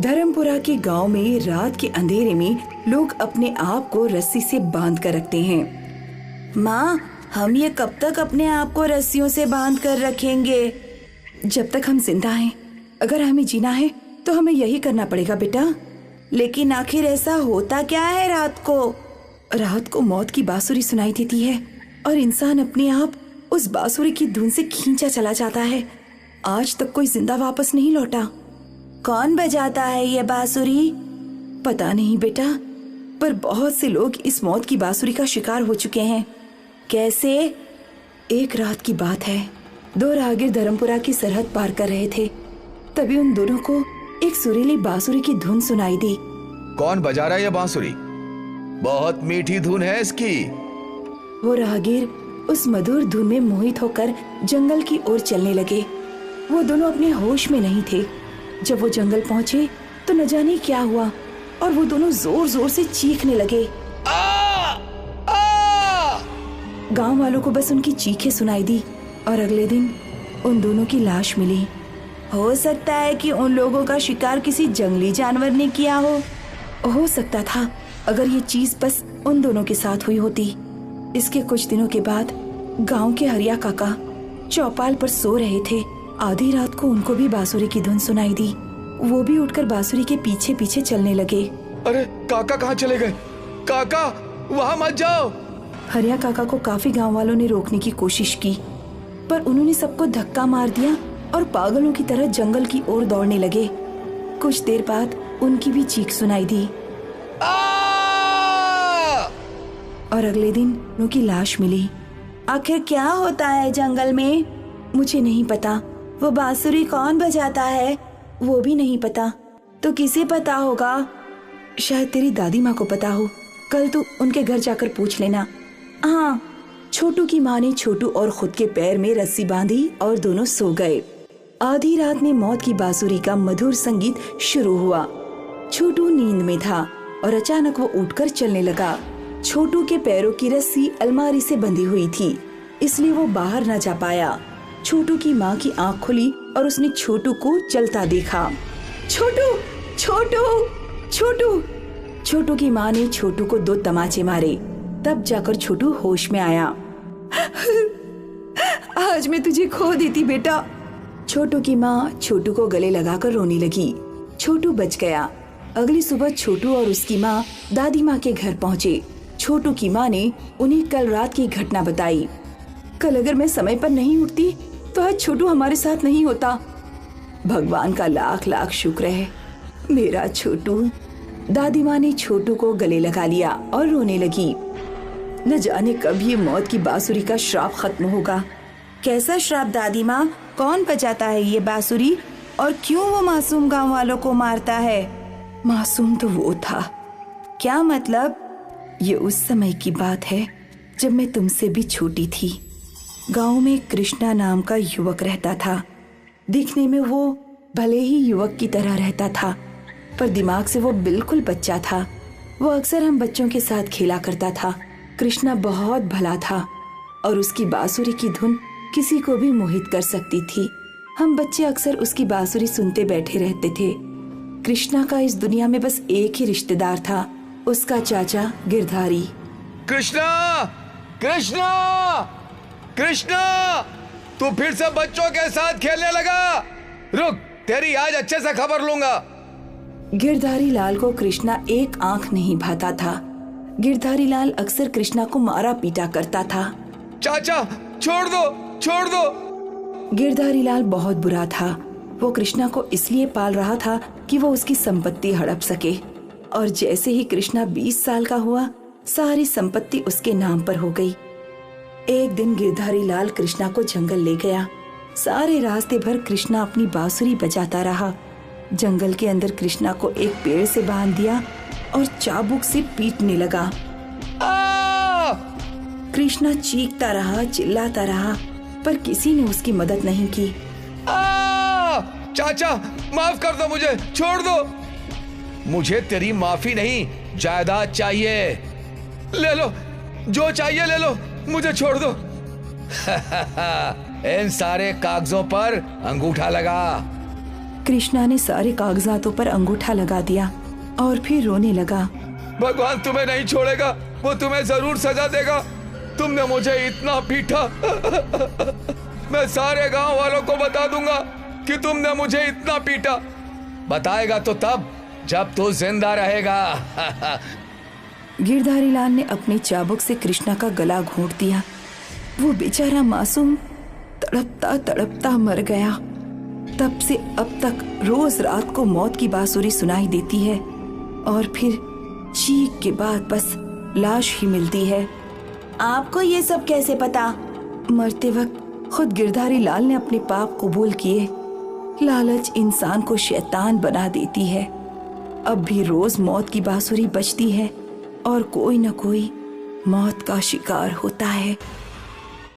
धर्मपुरा के गांव में रात के अंधेरे में लोग अपने आप को रस्सी से बांध कर रखते हैं। माँ, हम ये कब तक अपने आप को रस्सियों से बांध कर रखेंगे? जब तक हम जिंदा हैं। अगर हमें जीना है तो हमें यही करना पड़ेगा बेटा। लेकिन आखिर ऐसा होता क्या है रात को? रात को मौत की बांसुरी सुनाई देती है और इंसान अपने आप उस बांसुरी की धुन से खींचा चला जाता है। आज तक कोई जिंदा वापस नहीं लौटा। कौन बजाता है ये बांसुरी? पता नहीं बेटा, पर बहुत से लोग इस मौत की बांसुरी का शिकार हो चुके हैं। कैसे? एक रात की बात है, दो राहगीर धर्मपुरा की सरहद पार कर रहे थे। तभी उन दोनों को एक सुरीली बांसुरी की धुन सुनाई दी। कौन बजा रहा है ये बांसुरी? बहुत मीठी धुन है इसकी। वो राहगीर उस मधुर धुन में मोहित होकर जंगल की ओर चलने लगे। वो दोनों अपने होश में नहीं थे। जब वो जंगल पहुंचे तो न जाने क्या हुआ और वो दोनों जोर जोर से चीखने लगे। गांव वालों को बस उनकी चीखें सुनाई दी और अगले दिन उन दोनों की लाश मिली। हो सकता है कि उन लोगों का शिकार किसी जंगली जानवर ने किया हो सकता था अगर ये चीज बस उन दोनों के साथ हुई होती। इसके कुछ दिनों के बाद गांव के हरिया काका चौपाल पर सो रहे थे। आधी रात को उनको भी बांसुरी की धुन सुनाई दी। वो भी उठकर बांसुरी के पीछे पीछे चलने लगे। अरे काका कहाँ चले गए? काका, वहाँ मत जाओ। हरिया काका को काफी गांव वालों ने रोकने की कोशिश की, पर उन्होंने सबको धक्का मार दिया और पागलों की तरह जंगल की ओर दौड़ने लगे। कुछ देर बाद उनकी भी चीख सुनाई दी और अगले दिन उनकी लाश मिली। आखिर क्या होता है जंगल में? मुझे नहीं पता। वो बांसुरी कौन बजाता है वो भी नहीं पता। तो किसे पता होगा? शायद तेरी दादी माँ को पता हो। कल तू उनके घर जाकर पूछ लेना। हाँ। छोटू की माँ ने छोटू और खुद के पैर में रस्सी बांधी और दोनों सो गए। आधी रात में मौत की बांसुरी का मधुर संगीत शुरू हुआ। छोटू नींद में था और अचानक वो उठकर चलने लगा। छोटू के पैरों की रस्सी अलमारी से बंधी हुई थी, इसलिए वो बाहर न जा पाया। छोटू की माँ की आंख खुली और उसने छोटू को चलता देखा। छोटू, छोटू, छोटू। छोटू की माँ ने छोटू को 2 तमाचे मारे। तब जाकर छोटू होश में आया। आज मैं तुझे खो देती बेटा। छोटू की माँ छोटू को गले लगाकर रोने लगी। छोटू बच गया। अगली सुबह छोटू और उसकी माँ दादी माँ के घर पहुँचे। छोटू की माँ ने उन्हें कल रात की घटना बताई। कल अगर मैं समय पर नहीं उठती तो आज छोटू हमारे साथ नहीं होता। भगवान का लाख लाख शुक्र है, मेरा छोटू। दादी माँ ने छोटू को गले लगा लिया और रोने लगी। न जाने कब ये मौत की बांसुरी का श्राप खत्म होगा। कैसा श्राप दादी माँ? कौन बजाता है ये बांसुरी और क्यों वो मासूम गांव वालों को मारता है? मासूम तो वो था। क्या मतलब? ये उस समय की बात है जब मैं तुमसे भी छोटी थी। गांव में कृष्णा नाम का युवक रहता था। दिखने में वो भले ही युवक की तरह रहता था, पर दिमाग से वो बिल्कुल बच्चा था। वो अक्सर हम बच्चों के साथ खेला करता था। कृष्णा बहुत भला था और उसकी बांसुरी की धुन किसी को भी मोहित कर सकती थी। हम बच्चे अक्सर उसकी बांसुरी सुनते बैठे रहते थे। कृष्णा का इस दुनिया में बस एक ही रिश्तेदार था, उसका चाचा गिरधारी। कृष्णा, कृष्णा, कृष्णा, तू फिर से बच्चों के साथ खेलने लगा? रुक, तेरी आज अच्छे से खबर लूंगा। गिरधारी लाल को कृष्णा एक आंख नहीं भाता था। गिरधारी लाल अक्सर कृष्णा को मारा पीटा करता था। चाचा, छोड़ दो, छोड़ दो। गिरधारी लाल बहुत बुरा था। वो कृष्णा को इसलिए पाल रहा था कि वो उसकी संपत्ति हड़प सके, और जैसे ही कृष्णा 20 साल का हुआ, सारी संपत्ति उसके नाम पर हो गई। एक दिन गिरधारी लाल कृष्णा को जंगल ले गया। सारे रास्ते भर कृष्णा अपनी बांसुरी बजाता रहा। जंगल के अंदर कृष्णा को एक पेड़ से बांध दिया और चाबुक से पीटने लगा। कृष्णा चीखता रहा, चिल्लाता रहा, पर किसी ने उसकी मदद नहीं की। चाचा, माफ कर दो मुझे, छोड़ दो। मुझे तेरी माफी नहीं, जायदाद चाहिए। ले लो, जो चाहिए ले लो, मुझे छोड़ दो। इन सारे कागजों पर अंगूठा लगा। कृष्णा ने सारे कागजातों पर अंगूठा लगा दिया और फिर रोने लगा। भगवान तुम्हें नहीं छोड़ेगा, वो तुम्हें जरूर सजा देगा। तुमने मुझे इतना पीटा, मैं सारे गांव वालों को बता दूंगा कि तुमने मुझे इतना पीटा। बताएगा तो तब जब तू जिंदा रहेगा। गिरधारी लाल ने अपनी चाबुक से कृष्णा का गला घोंट दिया। वो बेचारा मासूम तड़पता तड़पता मर गया। तब से अब तक रोज रात को मौत की बांसुरी सुनाई देती है और फिर चीख के बाद बस लाश ही मिलती है। आपको ये सब कैसे पता? मरते वक्त खुद गिरधारी लाल ने अपने पाप कबूल किए। लालच इंसान को शैतान बना देती है। अब भी रोज मौत की बांसुरी बजती है और कोई न कोई मौत का शिकार होता है।